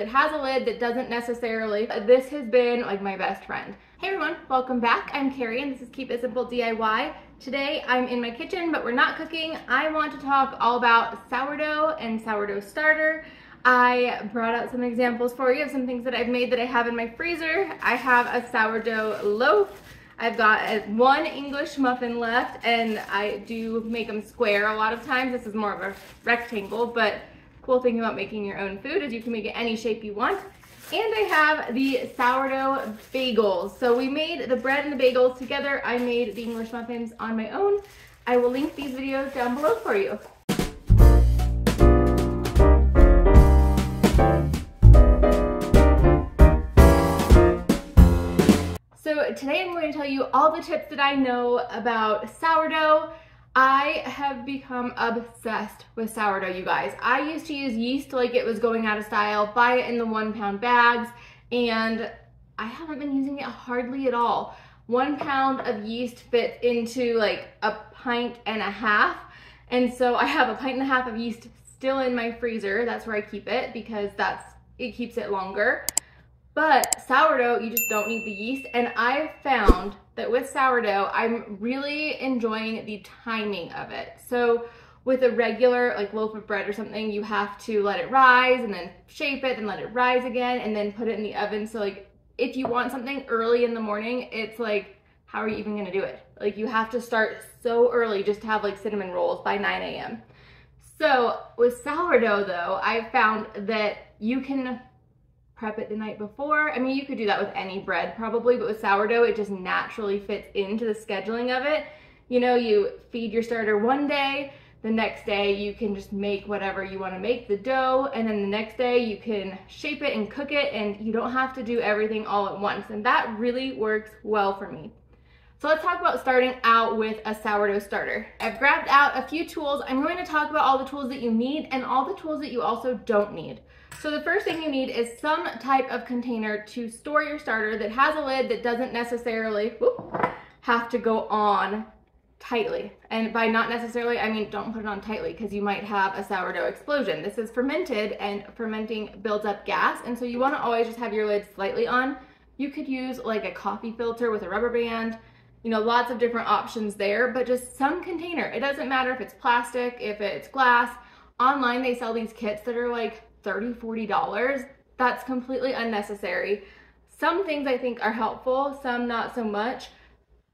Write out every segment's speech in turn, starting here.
that has a lid that doesn't necessarily. This has been like my best friend. Hey everyone, welcome back. I'm Carrie and this is Keep It Simple DIY. Today I'm in my kitchen, but we're not cooking. I want to talk all about sourdough and sourdough starter. I brought out some examples for you of some things that I've made that I have in my freezer. I have a sourdough loaf. I've got one English muffin left, and I do make them square a lot of times. This is more of a rectangle, but cool thing about making your own food is you can make it any shape you want. And I have the sourdough bagels. So we made the bread and the bagels together. I made the English muffins on my own. I will link these videos down below for you. So today I'm going to tell you all the tips that I know about sourdough. I have become obsessed with sourdough, you guys. I used to use yeast like it was going out of style, buy it in the 1 pound bags, and I haven't been using it hardly at all. 1 pound of yeast fits into like a pint and a half, and so I have a pint and a half of yeast still in my freezer. That's where I keep it because it keeps it longer. But sourdough, you just don't need the yeast. And I've found that with sourdough, I'm really enjoying the timing of it. So with a regular like loaf of bread or something, you have to let it rise and then shape it and let it rise again and then put it in the oven. So like if you want something early in the morning, it's like, how are you even gonna do it? Like you have to start so early just to have like cinnamon rolls by 9 a.m. So with sourdough though, I've found that you can prep it the night before. I mean, you could do that with any bread probably, but with sourdough, it just naturally fits into the scheduling of it. You know, you feed your starter one day, the next day you can just make whatever you want to make, the dough, and then the next day you can shape it and cook it, and you don't have to do everything all at once, and that really works well for me. So let's talk about starting out with a sourdough starter. I've grabbed out a few tools. I'm going to talk about all the tools that you need and all the tools that you also don't need. So the first thing you need is some type of container to store your starter that has a lid that doesn't necessarily have to go on tightly. And by not necessarily, I mean don't put it on tightly because you might have a sourdough explosion. This is fermented and fermenting builds up gas, and so you want to always just have your lid slightly on. You could use like a coffee filter with a rubber band. You know, lots of different options there, but just some container. It doesn't matter if it's plastic, if it's glass. Online they sell these kits that are like $30, $40. That's completely unnecessary. Some things I think are helpful, some not so much,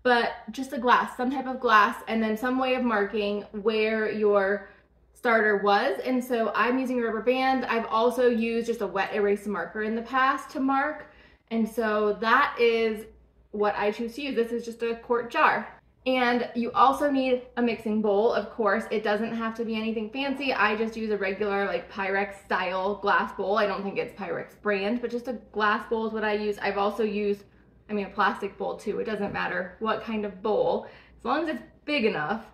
but just a glass, some type of glass, and then some way of marking where your starter was. And so I'm using a rubber band. I've also used just a wet erase marker in the past to mark. And so that is what I choose to use. This is just a quart jar. And you also need a mixing bowl, of course. It doesn't have to be anything fancy. I just use a regular like Pyrex style glass bowl. I don't think it's Pyrex brand, but just a glass bowl is what I use. I've also used, a plastic bowl too. It doesn't matter what kind of bowl, as long as it's big enough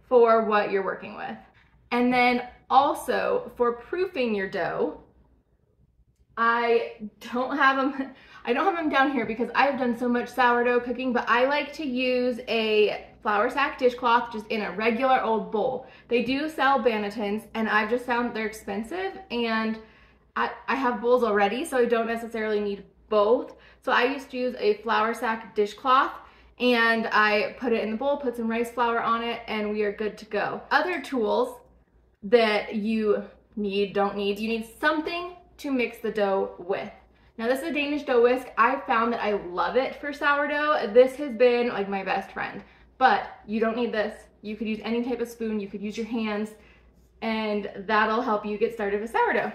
for what you're working with. And then also for proofing your dough, I don't have them down here because I've done so much sourdough cooking, but I like to use a flour sack dishcloth just in a regular old bowl. They do sell Bannetons, and I've just found they're expensive, and I have bowls already, so I don't necessarily need both. So I used to use a flour sack dishcloth, and I put it in the bowl, put some rice flour on it, and we are good to go. Other tools that you don't need, you need something to mix the dough with. Now this is a Danish dough whisk. I've found that I love it for sourdough. This has been like my best friend, but you don't need this. You could use any type of spoon, you could use your hands, and that'll help you get started with sourdough.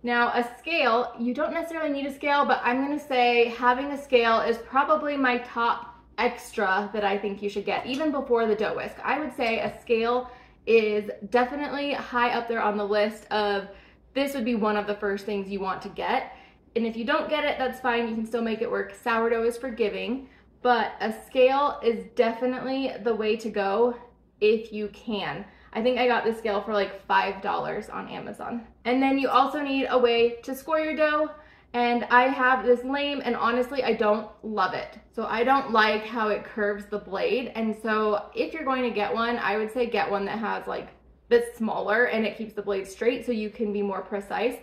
Now a scale, you don't necessarily need a scale, but I'm gonna say having a scale is probably my top extra that I think you should get, even before the dough whisk. I would say a scale is definitely high up there on the list of this would be one of the first things you want to get. And if you don't get it, that's fine. You can still make it work. Sourdough is forgiving, but a scale is definitely the way to go if you can. I think I got this scale for like $5 on Amazon. And then you also need a way to score your dough. And I have this lame, and honestly, I don't love it. So I don't like how it curves the blade. And so if you're going to get one, I would say get one that has like that's smaller and it keeps the blade straight so you can be more precise.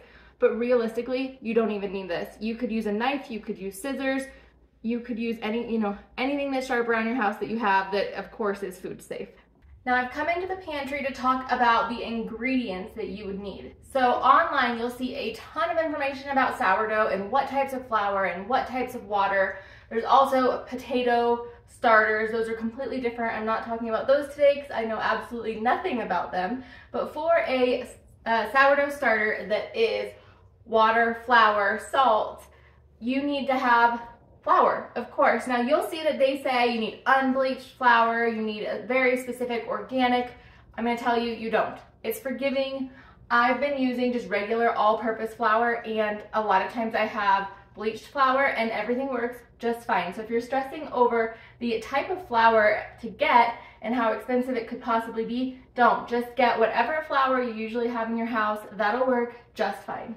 but realistically, you don't even need this. You could use a knife, you could use scissors, you could use anything that's sharp around your house that you have that of course is food safe. Now I've come into the pantry to talk about the ingredients that you would need. So online you'll see a ton of information about sourdough and what types of flour and what types of water. There's also potato starters. Those are completely different. I'm not talking about those today because I know absolutely nothing about them. But for a sourdough starter that is water, flour, salt, you need to have flour, of course. Now you'll see that they say you need unbleached flour, you need a very specific organic. I'm gonna tell you, you don't. It's forgiving. I've been using just regular all-purpose flour, and a lot of times I have bleached flour and everything works just fine. So if you're stressing over the type of flour to get and how expensive it could possibly be, don't. Just get whatever flour you usually have in your house. That'll work just fine.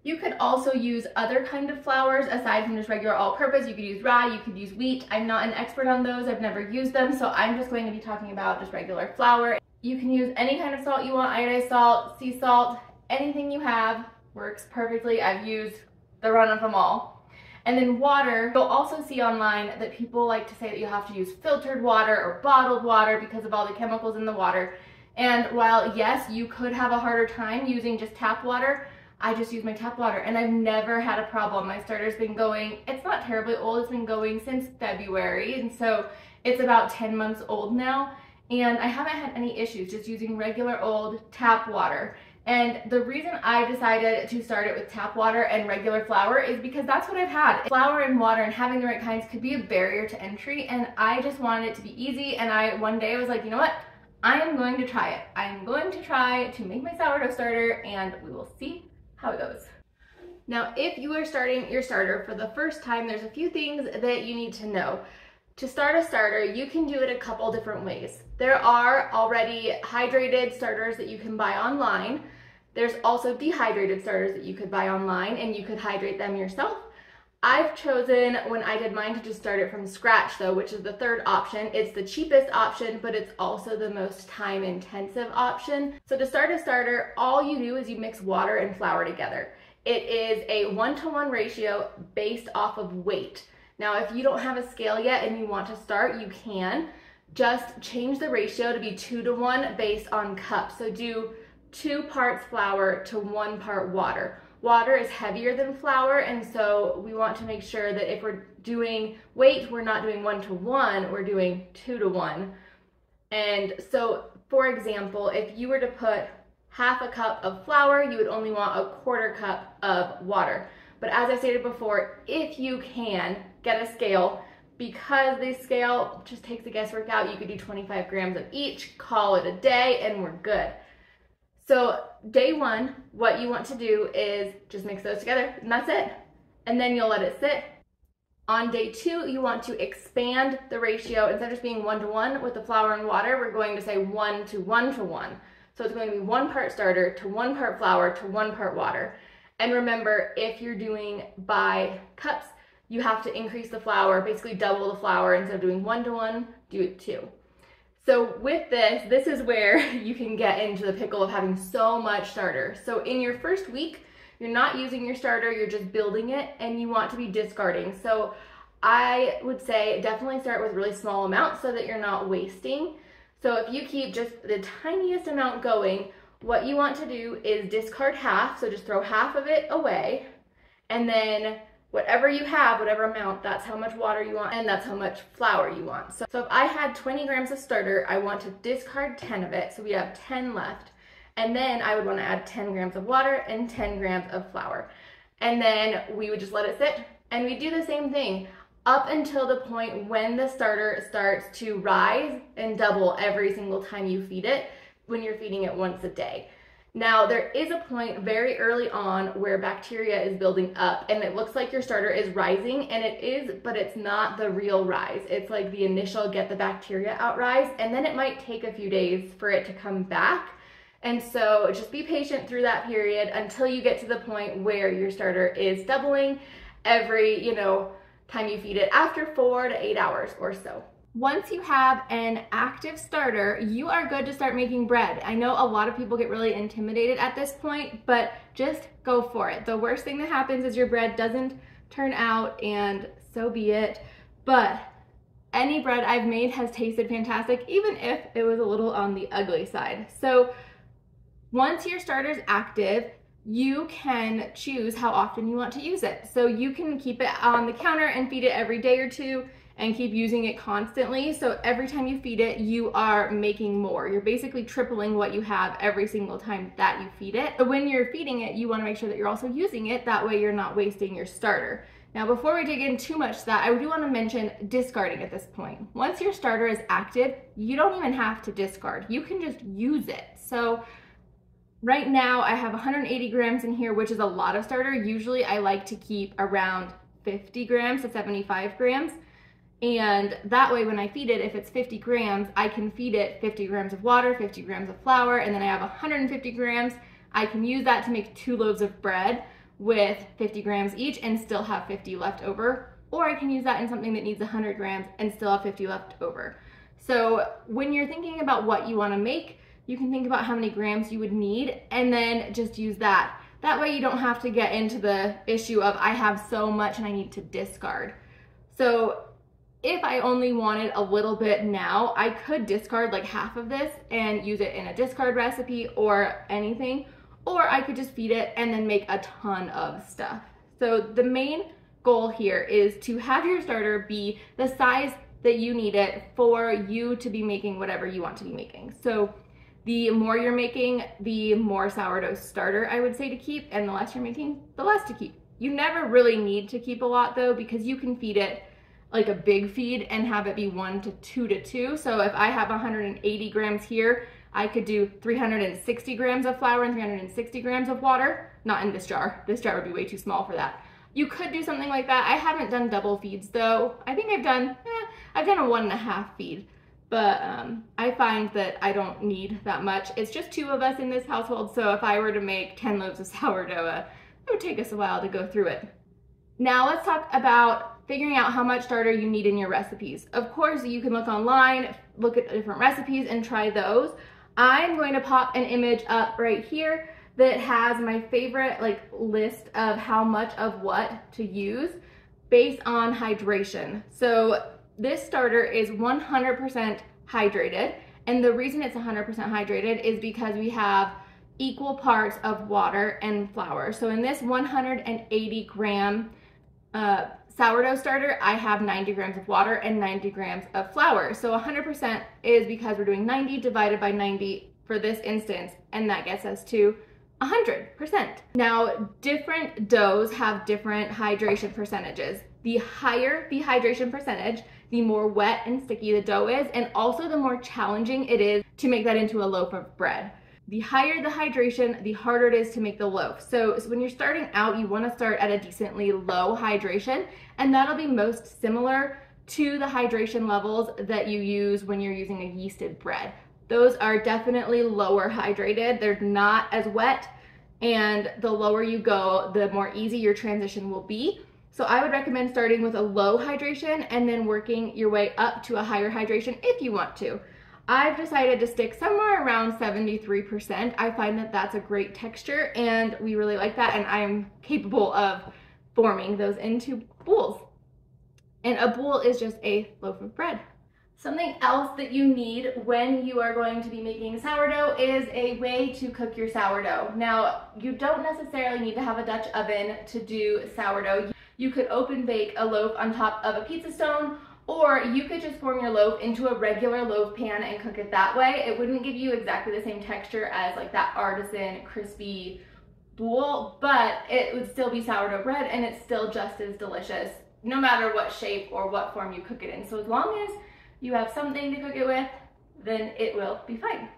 You could also use other kind of flours aside from just regular all-purpose. You could use rye, you could use wheat. I'm not an expert on those, I've never used them, so I'm just going to be talking about just regular flour. You can use any kind of salt you want, iodized salt, sea salt, anything you have works perfectly. I've used the run of them all. And then water, you'll also see online that people like to say that you have to use filtered water or bottled water because of all the chemicals in the water. And while yes, you could have a harder time using just tap water, I just use my tap water and I've never had a problem. My starter's been going, it's not terribly old, it's been going since February, and so it's about 10 months old now, and I haven't had any issues just using regular old tap water. And the reason I decided to start it with tap water and regular flour is because that's what I've had. Flour and water and having the right kinds could be a barrier to entry, and I just wanted it to be easy, and one day I was like, you know what? I am going to try it. I am going to try to make my sourdough starter, and we will see how it goes. Now, if you are starting your starter for the first time, there's a few things that you need to know. To start a starter, you can do it a couple different ways. There are already hydrated starters that you can buy online. There's also dehydrated starters that you could buy online, and you could hydrate them yourself. I've chosen, when I did mine, to just start it from scratch though, which is the third option. It's the cheapest option, but it's also the most time-intensive option. So to start a starter, all you do is you mix water and flour together. It is a 1-to-1 ratio based off of weight. Now, if you don't have a scale yet and you want to start, you can. Just change the ratio to be 2-to-1 based on cups. So do 2 parts flour to 1 part water. Water is heavier than flour, and so we want to make sure that if we're doing weight, we're not doing 1-to-1, we're doing 2-to-1. And so, for example, if you were to put half a cup of flour, you would only want a 1/4 cup of water. But as I stated before, if you can get a scale, because the scale just takes the guesswork out, you could do 25 grams of each, call it a day, and we're good. So day 1, what you want to do is just mix those together, and that's it. And then you'll let it sit. On day 2, you want to expand the ratio. Instead of just being 1-to-1 with the flour and water, we're going to say 1-to-1-to-1. So it's going to be 1 part starter to 1 part flour to 1 part water. And remember, if you're doing by cups, you have to increase the flour, basically double the flour. Instead of doing 1-to-1, do it 2. So with this is where you can get into the pickle of having so much starter. So in your first week, you're not using your starter, you're just building it, and you want to be discarding. So I would say definitely start with really small amounts so that you're not wasting. So if you keep just the tiniest amount going, what you want to do is discard half, so just throw half of it away, and then whatever you have, whatever amount, that's how much water you want, and that's how much flour you want. So if I had 20 grams of starter, I want to discard 10 of it, so we have 10 left. And then I would want to add 10 grams of water and 10 grams of flour. And then we would just let it sit, and we do the same thing up until the point when the starter starts to rise and double every single time you feed it, when you're feeding it once a day. Now, there is a point very early on where bacteria is building up and it looks like your starter is rising, and it is, but it's not the real rise. It's like the initial get the bacteria out rise, and then it might take a few days for it to come back. And so just be patient through that period until you get to the point where your starter is doubling every, time you feed it after 4 to 8 hours or so. Once you have an active starter, you are good to start making bread. I know a lot of people get really intimidated at this point, but just go for it. The worst thing that happens is your bread doesn't turn out, and so be it. But any bread I've made has tasted fantastic, even if it was a little on the ugly side. So once your starter is active, you can choose how often you want to use it. So you can keep it on the counter and feed it every day or two and keep using it constantly. So every time you feed it, you are making more. You're basically tripling what you have every single time that you feed it. But when you're feeding it, you want to make sure that you're also using it. That way you're not wasting your starter. Now, before we dig in too much to that, I do want to mention discarding at this point. Once your starter is active, you don't even have to discard. You can just use it. So right now I have 180 grams in here, which is a lot of starter. Usually I like to keep around 50 grams to 75 grams. And that way when I feed it, if it's 50 grams, I can feed it 50 grams of water, 50 grams of flour, and then I have 150 grams. I can use that to make 2 loaves of bread with 50 grams each and still have 50 left over. Or I can use that in something that needs 100 grams and still have 50 left over. So when you're thinking about what you want to make, you can think about how many grams you would need and then just use that. That way you don't have to get into the issue of I have so much and I need to discard. So if I only wanted a little bit now, I could discard like half of this and use it in a discard recipe or anything, or I could just feed it and then make a ton of stuff. So the main goal here is to have your starter be the size that you need it for you to be making whatever you want to be making. So the more you're making, the more sourdough starter I would say to keep, and the less you're making, the less to keep. You never really need to keep a lot though, because you can feed it like a big feed and have it be 1 to 2 to 2. So if I have 180 grams here, I could do 360 grams of flour and 360 grams of water. Not in this jar. This jar would be way too small for that. You could do something like that. I haven't done double feeds though. I think I've done a 1.5 feed, but I find that I don't need that much. It's just 2 of us in this household, so if I were to make 10 loaves of sourdough, it would take us a while to go through it. Now let's talk about figuring out how much starter you need in your recipes. Of course, you can look online, look at different recipes and try those. I'm going to pop an image up right here that has my favorite list of how much of what to use based on hydration. So this starter is 100% hydrated, and the reason it's 100% hydrated is because we have equal parts of water and flour. So in this 180 gram sourdough starter, I have 90 grams of water and 90 grams of flour. So 100% is because we're doing 90 divided by 90 for this instance, and that gets us to 100%. Now, different doughs have different hydration percentages. The higher the hydration percentage, the more wet and sticky the dough is, and also the more challenging it is to make that into a loaf of bread. The higher the hydration, the harder it is to make the loaf. So when you're starting out, you want to start at a decently low hydration, and that'll be most similar to the hydration levels that you use when you're using a yeasted bread. Those are definitely lower hydrated. They're not as wet, and the lower you go, the more easy your transition will be. So I would recommend starting with a low hydration and then working your way up to a higher hydration if you want to. I've decided to stick somewhere around 73%. I find that that's a great texture and we really like that, and I'm capable of forming those into bowls. And a bowl is just a loaf of bread. Something else that you need when you are going to be making sourdough is a way to cook your sourdough. Now, you don't necessarily need to have a Dutch oven to do sourdough. You could open bake a loaf on top of a pizza stone, or you could just form your loaf into a regular loaf pan and cook it that way. It wouldn't give you exactly the same texture as like that artisan crispy bowl, but it would still be sourdough bread and it's still just as delicious no matter what shape or what form you cook it in. So as long as you have something to cook it with, then it will be fine.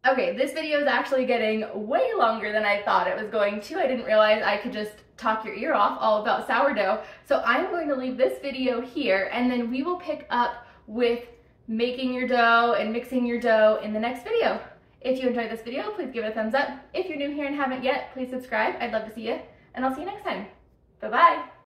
Okay, this video is actually getting way longer than I thought it was going to. I didn't realize I could just talk your ear off all about sourdough. So I'm going to leave this video here, and then we will pick up with making your dough and mixing your dough in the next video. If you enjoyed this video, please give it a thumbs up. If you're new here and haven't yet, please subscribe. I'd love to see you, and I'll see you next time. Bye-bye.